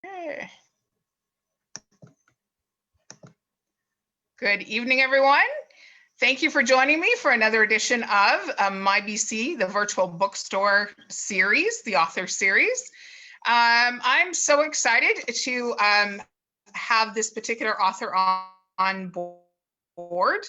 Okay. Good evening, everyone. Thank you for joining me for another edition of MYBC, the virtual bookstore series, the author series. I'm so excited to have this particular author on board.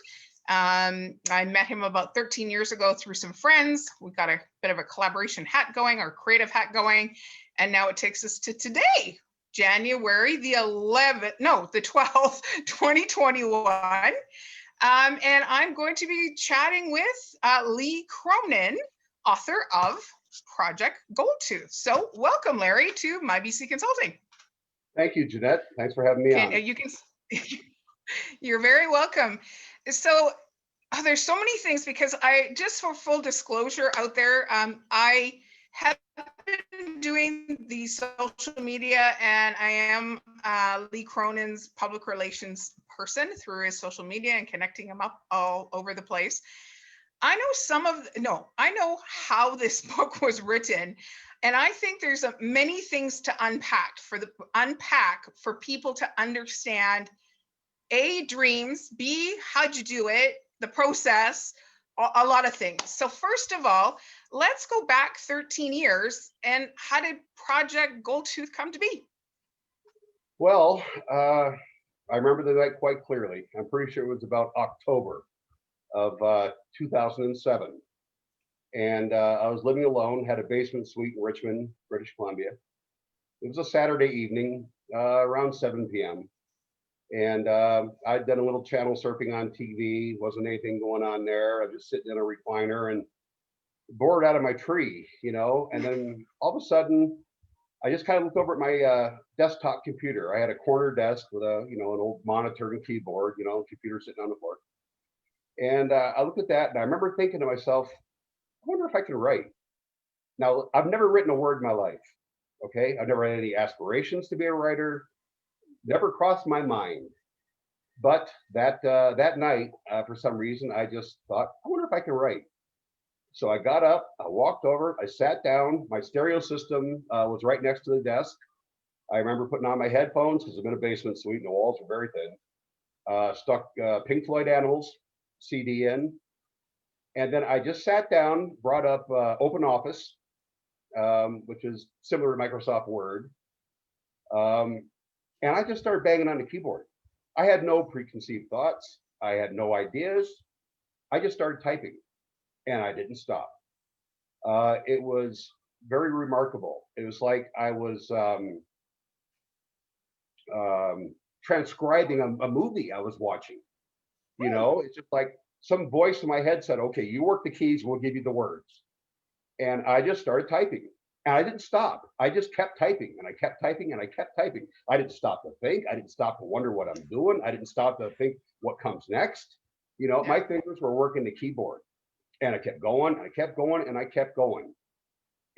I met him about 13 years ago through some friends. We got a bit of a collaboration hat going, or creative hat going, and now it takes us to today, January the 12th, 2021. And I'm going to be chatting with Lee Cronin, author of Project Goldtooth. So welcome, Larry, to MYBC Consulting. Thank you, Jeanette. Thanks for having me on. You're very welcome. So there's so many things, because just for full disclosure out there, I have been doing the social media, and I am Lee Cronin's public relations person through his social media and connecting him up all over the place. I know how this book was written, and I think there's many things to unpack for people to understand. A, dreams, B, how'd you do it, the process, a lot of things. So first of all, let's go back 13 years, and how did Project Goldtooth come to be? Well, I remember the night quite clearly. I'm pretty sure it was about October of 2007. And I was living alone, had a basement suite in Richmond, British Columbia. It was a Saturday evening, around 7 p.m. And I'd done a little channel surfing on TV, wasn't anything going on there. I was just sitting in a recliner and bored out of my tree, and then all of a sudden, I just kind of looked over at my desktop computer. I had a corner desk with an old monitor and keyboard, computer sitting on the floor. And I looked at that, and I remember thinking to myself, I wonder if I can write. Now, I've never written a word in my life, okay? I've never had any aspirations to be a writer. Never crossed my mind. But that night, for some reason, I just thought, I wonder if I can write. So I got up, I walked over, I sat down. My stereo system was right next to the desk. I remember putting on my headphones, because I'm in a basement suite and the walls were very thin. Stuck Pink Floyd Animals CD in. And then I just sat down, brought up Open Office, which is similar to Microsoft Word. And I just started banging on the keyboard. I had no preconceived thoughts. I had no ideas. I just started typing, and I didn't stop. It was very remarkable. It was like I was transcribing a movie I was watching. It's just like some voice in my head said, okay, you work the keys, we'll give you the words. And I just started typing. And I didn't stop. I just kept typing, and I kept typing, and I kept typing. I didn't stop to think. I didn't stop to wonder what I'm doing. I didn't stop to think what comes next. My fingers were working the keyboard, and I kept going, and I kept going, and I kept going.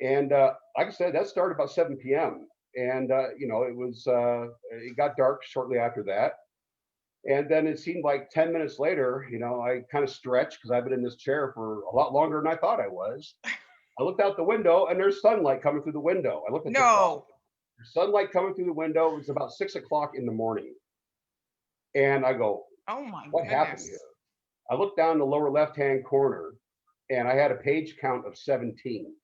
And like I said, that started about 7 p.m. And it got dark shortly after that. And then it seemed like 10 minutes later, I kind of stretched, because I've been in this chair for a lot longer than I thought I was. I looked out the window, and there's sunlight coming through the window. I looked at the clock. There's sunlight coming through the window. It was about 6 o'clock in the morning. And I go, oh my what goodness. happened here? I looked down the lower left-hand corner, and I had a page count of 17.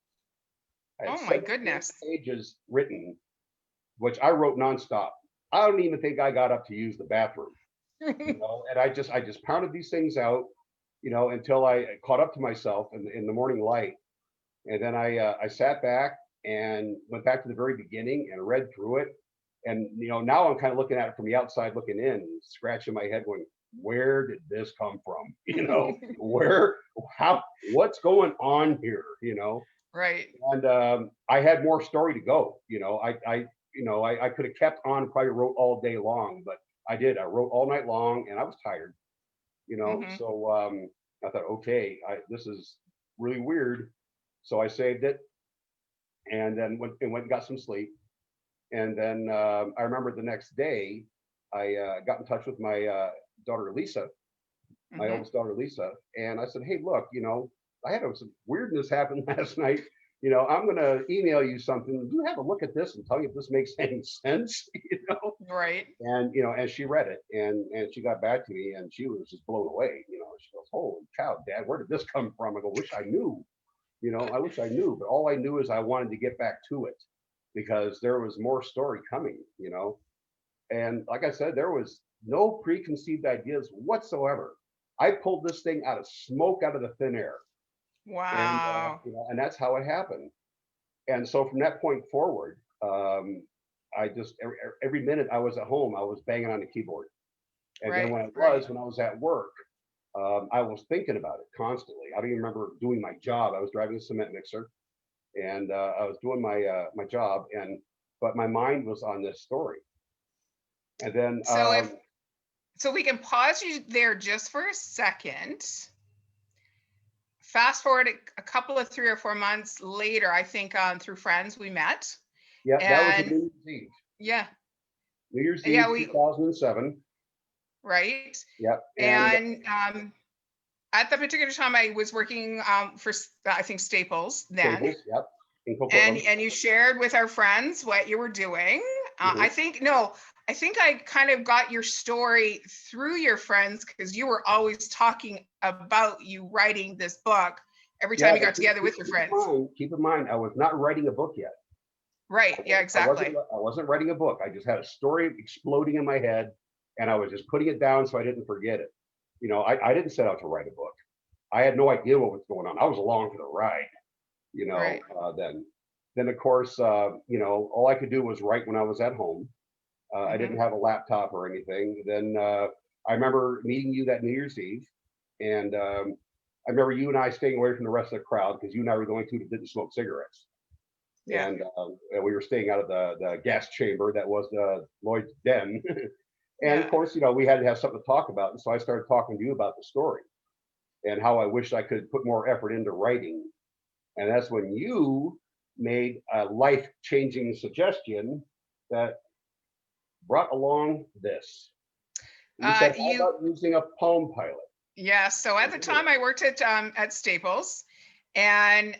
Oh my goodness. Pages written, which I wrote nonstop. I don't even think I got up to use the bathroom. And I just pounded these things out, until I caught up to myself in the morning light. And then I sat back and went back to the very beginning and read through it. And now I'm kind of looking at it from the outside looking in, scratching my head going, where did this come from? What's going on here? Right. And I had more story to go. I could have kept on, probably wrote all day long, but I did. I wrote all night long, and I was tired. So I thought, okay, this is really weird. So I saved it, and then went and got some sleep. And then I remember the next day, I got in touch with my daughter Lisa, my oldest daughter Lisa, and I said, hey, look, I had some weirdness happen last night. I'm going to email you something. You have a look at this and tell you if this makes any sense, Right. And she read it and she got back to me and she was just blown away. She goes, "Holy cow, Dad, where did this come from?" I go, "Wish I knew." I wish I knew, but all I knew is I wanted to get back to it because there was more story coming. And like I said, there was no preconceived ideas whatsoever. I pulled this thing out of smoke, out of the thin air, and Wow. and that's how it happened. And so from that point forward, I just every minute I was at home, I was banging on the keyboard, and then Right. Right. when I was at work, I was thinking about it constantly. I don't even remember doing my job. I was driving a cement mixer, and I was doing my job, and but my mind was on this story. And then, So if so we can pause you there just for a second. Fast forward a couple of 3 or 4 months later, I think through friends we met. yeah, that was a And New Year's Eve. yeah, New Year's yeah, Eve, we 2007. right. Yep, and And at that particular time, I was working for I think Staples then, Staples. Yep, in and Coquitlam. you shared with our friends what you were doing. I Mhm. think no, I think I kind of got your story through your friends because you were always talking about you writing this book every time Yeah, you but got together with your friends. keep in mind, I was not writing a book yet. Right. Yeah. Exactly. I wasn't writing a book. I just had a story exploding in my head, and I was just putting it down so I didn't forget it. I didn't set out to write a book. I had no idea what was going on. I was along for the ride. Right. Then of course, all I could do was write when I was at home. I didn't Hmm. have a laptop or anything. Then I remember meeting you that New Year's Eve, and I remember you and I staying away from the rest of the crowd because you and I were the only two that didn't smoke cigarettes. Yeah. And we were staying out of the gas chamber that was Lloyd's den. And of Yeah. course, we had to have something to talk about. And so I started talking to you about the story and how I wished I could put more effort into writing. And that's when you made a life changing suggestion that brought along this. You said, "How You about using a Palm Pilot?" Yeah, so at the time I worked at Staples, and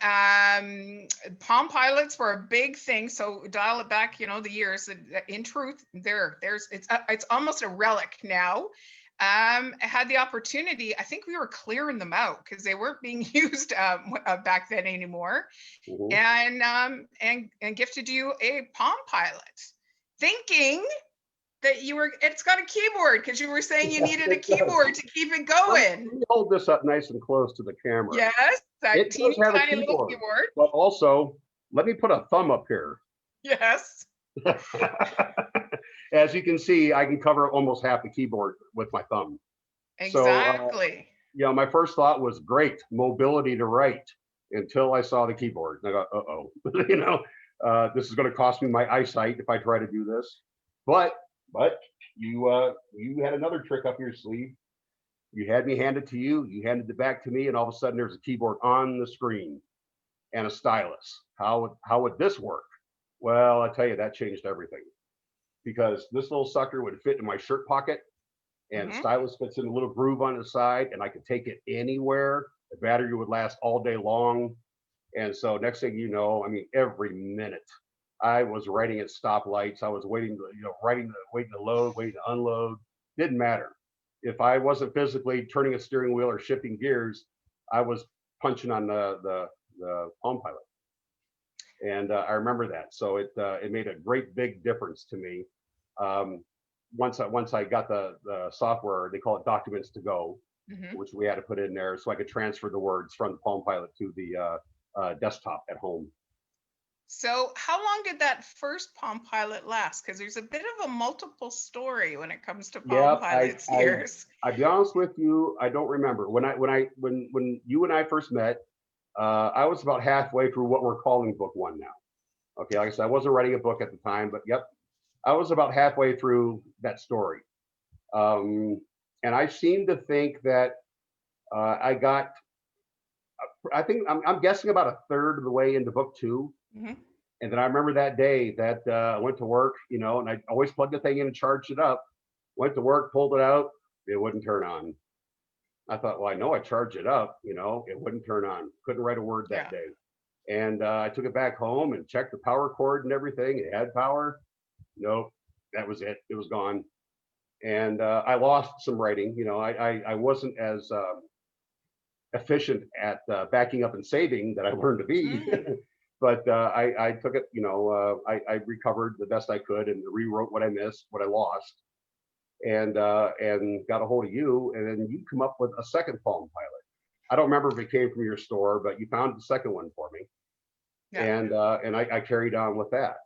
Palm Pilots were a big thing. So dial it back, the years. In truth, there's it's almost a relic now. I had the opportunity. I think we were clearing them out because they weren't being used back then anymore, Mhm. and gifted you a Palm Pilot, thinking that it's got a keyboard because you were saying you Yes, needed a it does. keyboard to keep it Let me, going. let me hold this up nice and close to the camera. Yes, that It does teeny have a tiny little keyboard, keyboard. but also let me put a thumb up here. Yes, As you can see, I can cover almost half the keyboard with my thumb. So, exactly. my first thought was great mobility to write until I saw the keyboard. And I got, this is going to cost me my eyesight if I try to do this. But you had another trick up your sleeve. You had me hand it to you. You handed it back to me, and all of a sudden there's a keyboard on the screen and a stylus. How would this work? Well, I tell you, that changed everything because this little sucker would fit in my shirt pocket and the Hmm. stylus fits in a little groove on the side and I could take it anywhere. The battery would last all day long. And so next thing you know, I mean, every minute I was writing at stoplights. I was waiting, waiting to load, waiting to unload. Didn't matter. If I wasn't physically turning a steering wheel or shifting gears, I was punching on the Palm Pilot. And I remember that. So it made a great big difference to me. Um, once I got the software, they call it Documents to Go, Hmm. which we had to put in there so I could transfer the words from the Palm Pilot to the desktop at home. So, how long did that first Palm Pilot last? Because there's a bit of a multiple story when it comes to Palm Yeah, Pilot's years. I be honest with you, I don't remember when you and I first met. I was about halfway through what we're calling book one now. Okay, like I said, I wasn't writing a book at the time, but yep, I was about halfway through that story. Um, and I seem to think that I got, I think I'm guessing about a third of the way into book two. Hmm. And then I remember that day that I went to work, and I always plugged the thing in and charged it up. Went to work, pulled it out, it wouldn't turn on. I thought, well, I know I charged it up, it wouldn't turn on. Couldn't write a word that Yeah. day. And I took it back home and checked the power cord and everything. It had power. Nope, that was it. It was gone. And I lost some writing. I wasn't as efficient at backing up and saving that I learned to be. But I took it, I recovered the best I could and rewrote what I missed, what I lost, and got a hold of you, and then you come up with a second Palm Pilot. I don't remember if it came from your store, but you found the second one for me, Yeah. and I carried on with that.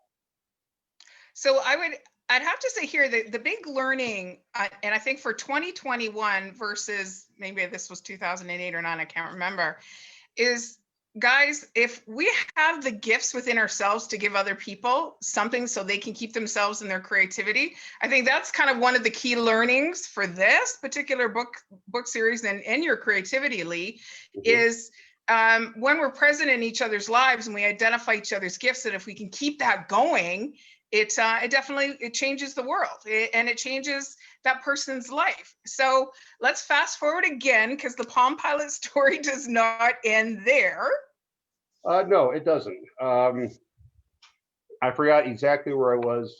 So I'd have to say here that the big learning, and I think for 2021 versus maybe this was 2008 or 9, I can't remember, is guys, if we have the gifts within ourselves to give other people something so they can keep themselves in their creativity, I think that's kind of one of the key learnings for this particular book series and your creativity, Lee, is when we're present in each other's lives and we identify each other's gifts, and if we can keep that going, it definitely changes the world, and it changes that person's life. So let's fast forward again, because the Palm Pilot story does not end there. No, it doesn't. I forgot exactly where I was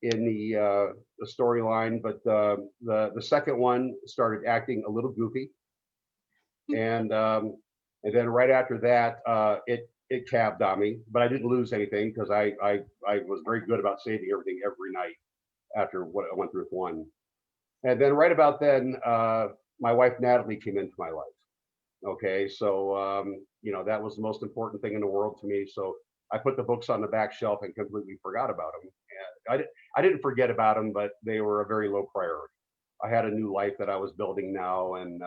in the storyline, but the second one started acting a little goofy, and then right after that, it cabbed on me, but I didn't lose anything because I was very good about saving everything every night after what I went through with one. And then right about then, my wife Natalie came into my life. Okay, so that was the most important thing in the world to me. So I put the books on the back shelf and completely forgot about them. And I didn't forget about them, but they were a very low priority. I had a new life that I was building now, and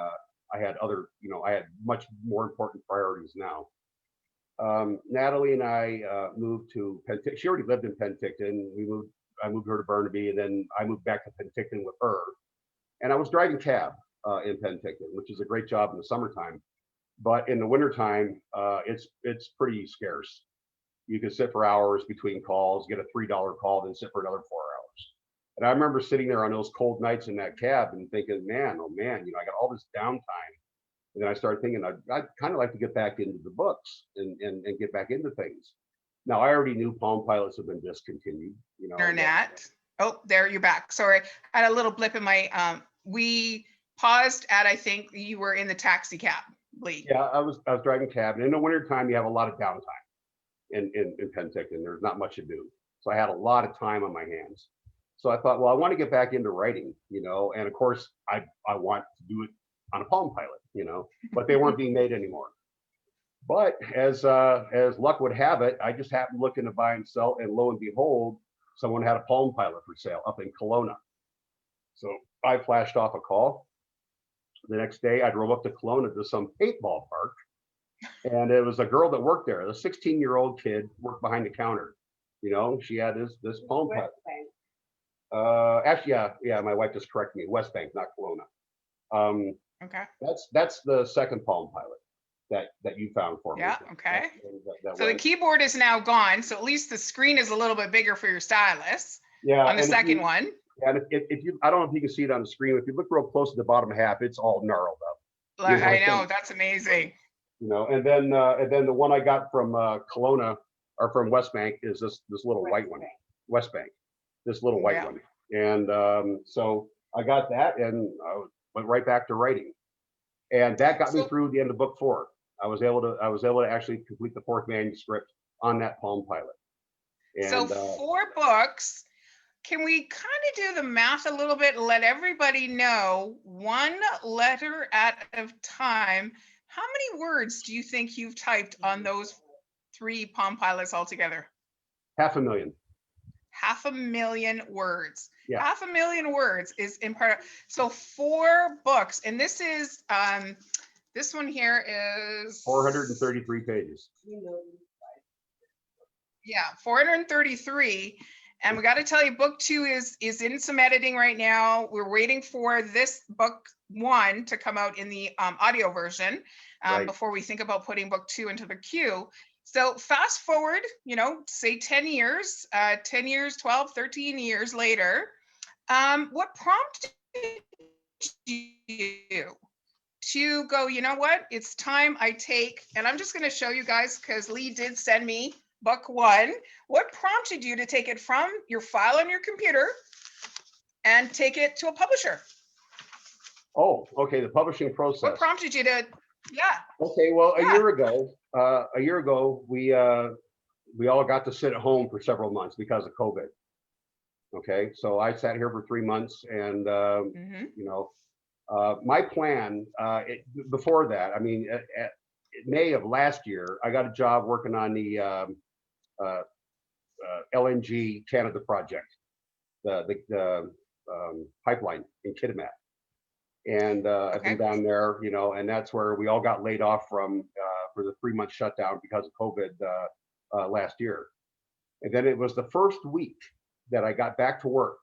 I had I had much more important priorities now. Natalie and I moved to Penticton. She already lived in Penticton. I moved her to Burnaby, and then I moved back to Penticton with her. And I was driving cab in Penticton, which is a great job in the summertime. But in the wintertime, it's pretty scarce. You can sit for hours between calls, get a $3 call, then sit for another 4 hours. And I remember sitting there on those cold nights in that cab and thinking, man, oh man, I got all this downtime. And then I started thinking, I'd kind of like to get back into the books and get back into things. Now, I already knew Palm Pilots have been discontinued. Internet. Oh, there, you're back. Sorry, I had a little blip in my. We paused at, I think you were in the taxi cab, Lee. Yeah, I was driving cab, and in the wintertime, you have a lot of downtime in Penticton. There's not much to do, so I had a lot of time on my hands. So I thought, well, I want to get back into writing, and of course, I want to do it on a Palm Pilot, but they weren't being made anymore. But as luck would have it, I just happened looking to buy and sell, and lo and behold, someone had a Palm Pilot for sale up in Kelowna. So I flashed off a call. The next day, I drove up to Kelowna to some paintball park, and it was a girl that worked there. The 16-year-old kid worked behind the counter. She had this Palm Pilot. Actually, yeah, my wife just corrected me. West Bank, not Kelowna. Okay. That's the second Palm Pilot that you found for me. Yeah. Okay. So the keyboard is now gone. So at least the screen is a little bit bigger for your stylus. Yeah. On the second one. Yeah, and if you, I don't know if you can see it on the screen. If you look real close to the bottom half, it's all gnarled up. I know, that's amazing. And then the one I got from Kelowna or from West Bank is this little white one. West Bank, this little white one. And so I got that and I went right back to writing, and that got me through the end of book 4. I was able to actually complete the 4th manuscript on that Palm Pilot. And, so 4 books. Can we kind of do the math a little bit and let everybody know, 1 letter at a time, how many words do you think you've typed on those 3 Palm Pilots altogether? 500,000. 500,000 words. Yeah. 500,000 words is in part. So 4 books, and this is this one here is 433 pages. Yeah, 433. And we got to tell you, book 2 is in some editing right now. We're waiting for this book 1 to come out in the audio version before we think about putting book 2 into the queue. So fast forward, say 10 years, 10 years, 12, 13 years later, what prompted you to go, you know what, it's time I take, and I'm just going to show you guys because Lee did send me book one. What prompted you to take it from your file on your computer and take it to a publisher? Oh, okay, the publishing What process. prompted you to, yeah, Okay, well, yeah. a year ago, we all got to sit at home for several months because of COVID. Okay, so I sat here for 3 months, and you know, my plan before that, I mean, at May of last year, I got a job working on the LNG Canada project, the pipeline in Kitimat. And I've been Okay. down there, you know, and that's where we all got laid off from for the 3 month shutdown because of COVID last year. And then it was the first week that I got back to work.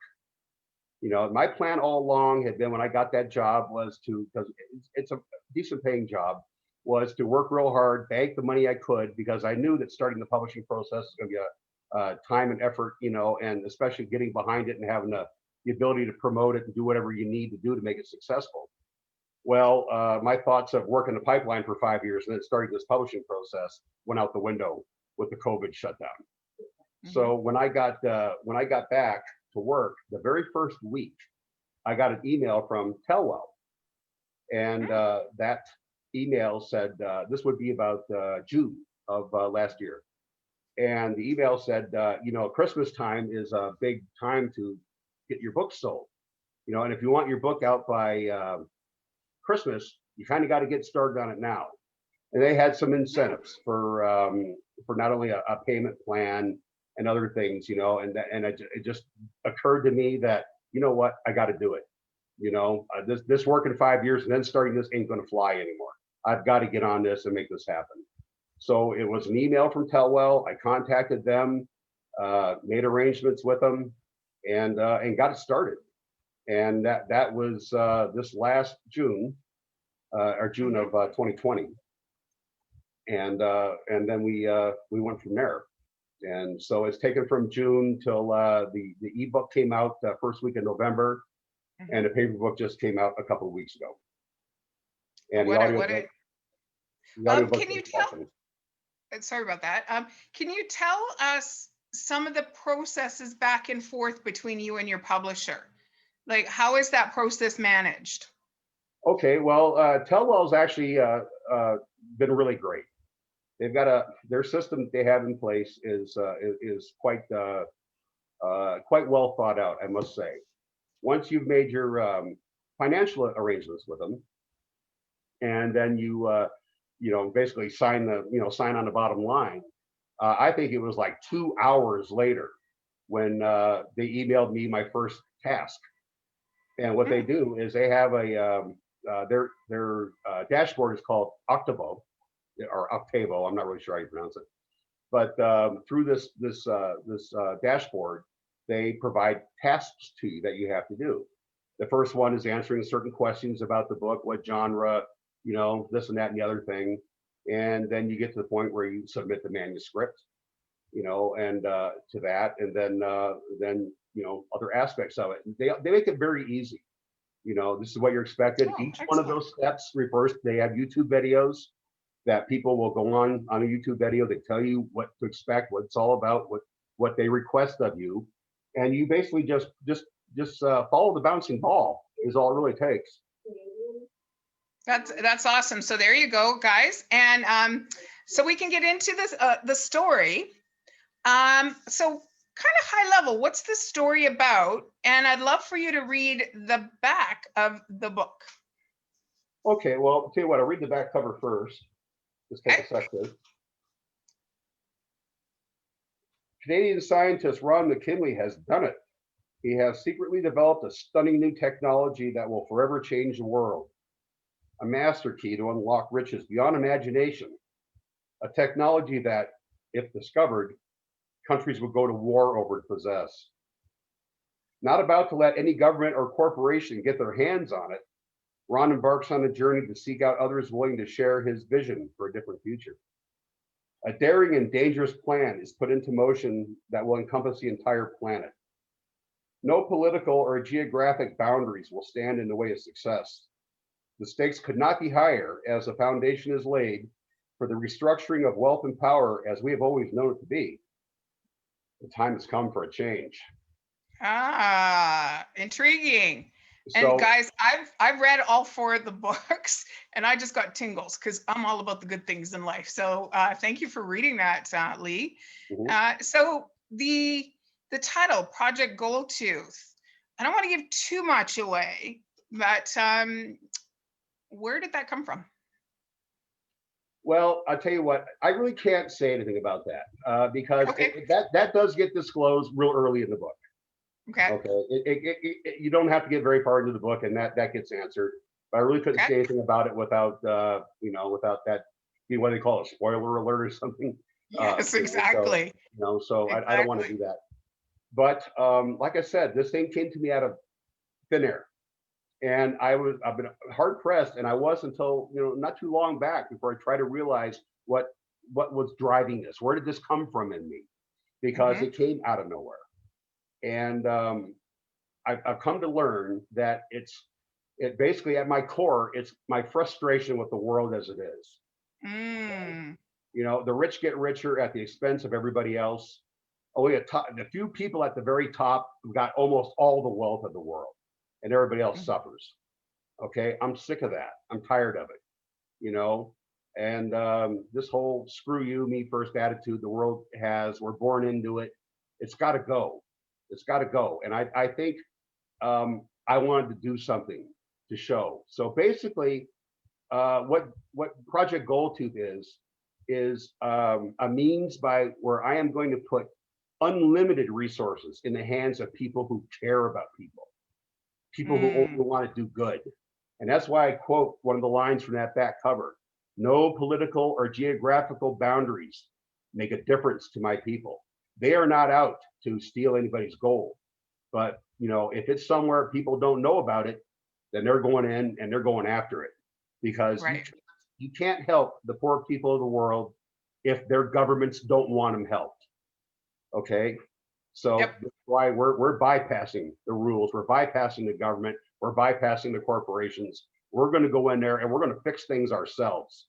You know, my plan all along had been when I got that job was to, because it's a decent paying job, was to work real hard, bank the money I could, because I knew that starting the publishing process is going to be a time and effort, you know, and especially getting behind it and having the ability to promote it and do whatever you need to do to make it successful. Well, my thoughts of working the pipeline for 5 years and then starting this publishing process went out the window with the COVID shutdown. So when I got back to work, the very first week, I got an email from Telwell, and that email said this would be about June of last year, and the email said, you know, Christmas time is a big time to get your book sold, you know, and if you want your book out by Christmas, you kind of got to get started on it now. And they had some incentives for not only a payment plan and other things, you know, and it just occurred to me that, you know what, I got to do it. You know, this working 5 years and then starting this ain't going to fly anymore. I've got to get on this and make this happen. So it was an email from Telwell. I contacted them, made arrangements with them, and got it started. And that was this last June, or June of 2020. And then we went from there. And so it's taken from June till the ebook came out first week of November, and the paper book just came out a couple of weeks ago. And the audio book. Can you tell? Sorry about that. Can you tell us some of the processes back and forth between you and your publisher? Like, how is that process managed? Okay, well, Telwell's actually been really great. They've got their system that they have in place is quite well thought out, I must say. Once you've made your financial arrangements with them, and then you know, basically sign on the bottom line. I think it was like 2 hours later when they emailed me my first task. And what they do is they have their dashboard is called Octavo or Octavo. I'm not really sure how you pronounce it, but through this dashboard, they provide tasks to you that you have to do. The first one is answering certain questions about the book, what genre, you know, this and that and the other thing, and then you get to the point where you submit the manuscript, you know, and to that, and then you know, other aspects of it. They make it very easy. You know, this is what you're expected. Each one of those steps refers. They have YouTube videos that people will go on a YouTube video. They tell you what to expect, what it's all about, what they request of you, and you basically just follow the bouncing ball is all it really takes. That's awesome. So there you go, guys. And so we can get into this the story. So kind of high level, what's the story about? And I'd love for you to read the back of the book. Okay, well, I'll tell you what, I'll read the back cover first. Just take a second. Canadian scientist Ron McKinley has done it. He has secretly developed a stunning new technology that will forever change the world. A master key to unlock riches beyond imagination. A technology that, if discovered, countries would go to war over to possess. Not about to let any government or corporation get their hands on it, Ron embarks on a journey to seek out others willing to share his vision for a different future. A daring and dangerous plan is put into motion that will encompass the entire planet. No political or geographic boundaries will stand in the way of success. The stakes could not be higher as the foundation is laid for the restructuring of wealth and power as we have always known it to be. The time has come for a change. Ah, intriguing. And So, guys, I've read all 4 of the books, and I just got tingles because I'm all about the good things in life. So thank you for reading that, Lee. mhm. So the title, Project Goldtooth. I don't want to give too much away, but where did that come from? Well, I'll tell you what, I really can't say anything about that because Okay. that does get disclosed real early in the book. Okay. Okay, you don't have to get very far into the book, and that gets answered. But I really couldn't Okay. say anything about it without without that being what they call a spoiler alert or something. Yes, So exactly. I don't want to Exactly. do that. But like I said, this thing came to me out of thin air, and I've been hard pressed, and I was until not too long back before I tried to realize what was driving this. Where did this come from in me? Because Hmm. it came out of nowhere. And I've come to learn that it basically at my core, it's my frustration with the world as it is. Mm. The rich get richer at the expense of everybody else. Only a few people at the very top who got almost all the wealth of the world, and everybody else suffers. Okay, I'm sick of that. I'm tired of it. You know, and this whole "screw you, me first" attitude the world has. We're born into it. It's got to go. It's got to go. And I think I wanted to do something to show. So basically, what Project Goldtooth is a means by where I am going to put unlimited resources in the hands of people who care about people who only Mm. want to do good. And that's why I quote one of the lines from that back cover: "No political or geographical boundaries make a difference to my people. They are not out to steal anybody's gold. But if it's somewhere people don't know about it, then they're going in and they're going after it because Right. you can't help the poor people of the world if their governments don't want them helped. Okay, Yep. so that's why we're bypassing the rules, we're bypassing the government, we're bypassing the corporations. We're going to go in there and we're going to fix things ourselves.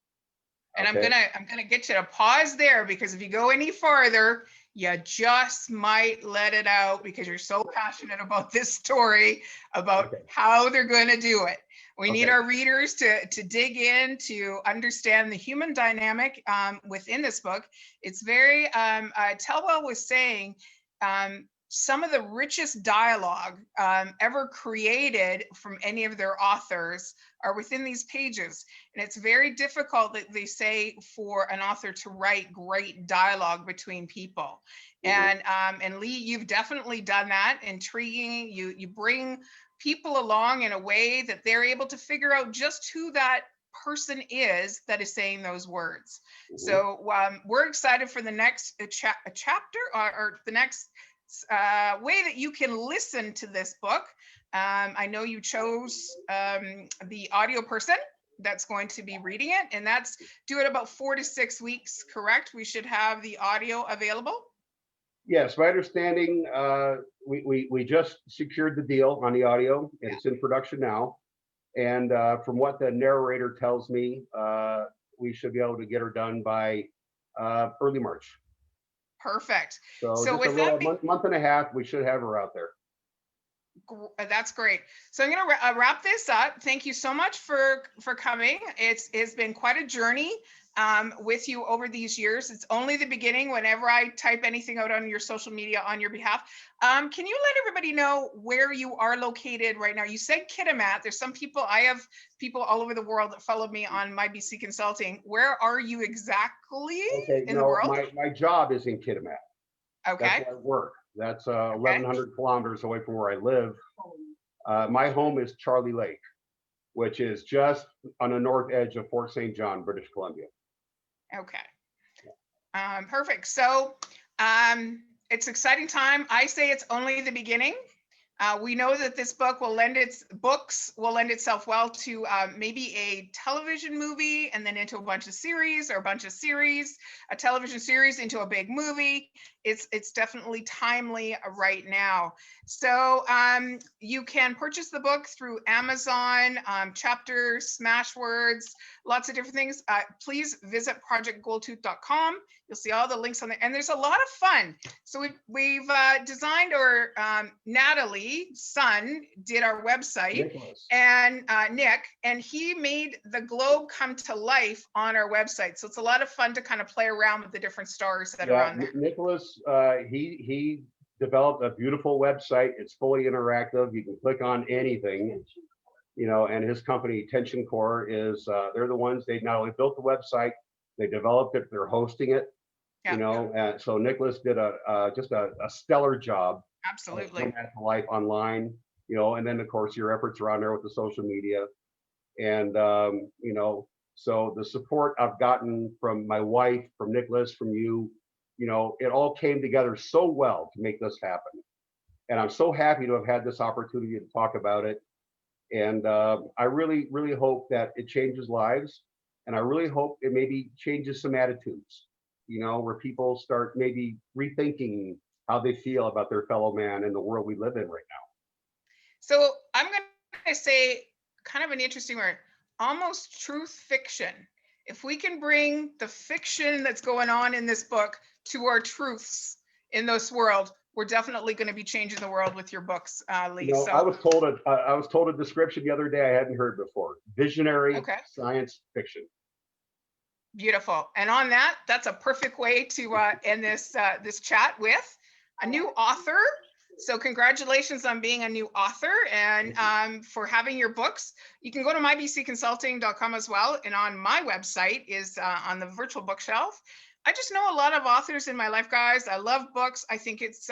And Okay. I'm gonna get you to pause there because if you go any farther, you just might let it out because you're so passionate about this story, about Okay. how they're going to do it. We need Okay. our readers to dig in to understand the human dynamic within this book. It's very Telwell was saying some of the richest dialogue ever created from any of their authors are within these pages. And it's very difficult, that they say, for an author to write great dialogue between people. Mhm. And Lee, you've definitely done that. Intriguing. You bring people along in a way that they're able to figure out just who that person is that is saying those words. Mhm. So we're excited for the next chapter, or the next way that you can listen to this book. I know you chose the audio person that's going to be reading it, and that's due at about 4 to 6 weeks, correct? We should have the audio available. Yes, my understanding, we just secured the deal on the audio, and it's in production now. And from what the narrator tells me, we should be able to get her done by early March. Perfect. So So just a with that little month and a half, we should have her out there. That's great. So I'm going to wrap this up. Thank you so much for coming. It's been quite a journey with you over these years. It's only the beginning. Whenever I type anything out on your social media on your behalf, can you let everybody know where you are located right now? You said Kitimat. There's some people. I have people all over the world that follow me on MYBC Consulting. Where are you exactly Okay, in the world? my job is in Kitimat. That's Okay. where I work. That's Okay. 1,100 kilometers away from where I live. My home is Charlie Lake, which is just on the north edge of Fort St. John, British Columbia. Okay. Perfect. So it's exciting time. I say it's only the beginning. We know that this book will lend itself well to maybe a television movie, and then into a bunch of series, or a bunch of series, a television series into a big movie. It's definitely timely right now. So you can purchase the book through Amazon, Chapters, Smashwords, lots of different things. Please visit projectgoldtooth.com. You'll see all the links on there, and there's a lot of fun. So we've designed, or Natalie's son did our website, Nicholas. and Nick, and he made the globe come to life on our website. So it's a lot of fun to kind of play around with the different stars that are on there. Nicholas, he developed a beautiful website. It's fully interactive. You can click on anything, you know, and his company, Tension Core, is they're the ones, they not only built the website, they developed it, they're hosting it, you know, so Nicholas did just a stellar job. Absolutely. Bring that to life online, you know, and then of course your efforts are on there with the social media. And, you know, so the support I've gotten from my wife, from Nicholas, from you, you know, it all came together so well to make this happen. And I'm so happy to have had this opportunity to talk about it. And I really, really hope that it changes lives. And I really hope it maybe changes some attitudes, you know, where people start maybe rethinking how they feel about their fellow man in the world we live in right now. So I'm going to say kind of an interesting word, almost truth fiction. If we can bring the fiction that's going on in this book to our truths in this world, we're definitely going to be changing the world with your books, Lee. You know, So I was told a description the other day I hadn't heard before. Visionary science fiction. Beautiful. And on that, that's a perfect way to end this this chat with a new author. So congratulations on being a new author, and for having your books. You can go to mybcconsulting.com as well. And on my website is on the virtual bookshelf. I just know a lot of authors in my life, guys. I love books. I think it's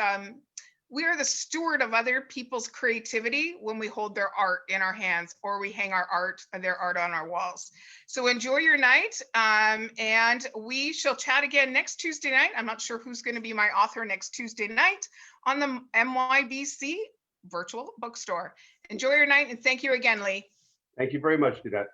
we are the steward of other people's creativity when we hold their art in our hands, or we hang their art on our walls. So enjoy your night, and we shall chat again next Tuesday night. I'm not sure who's going to be my author next Tuesday night on the MYBC virtual bookstore. Enjoy your night, and thank you again, Lee. Thank you very much, Dudette.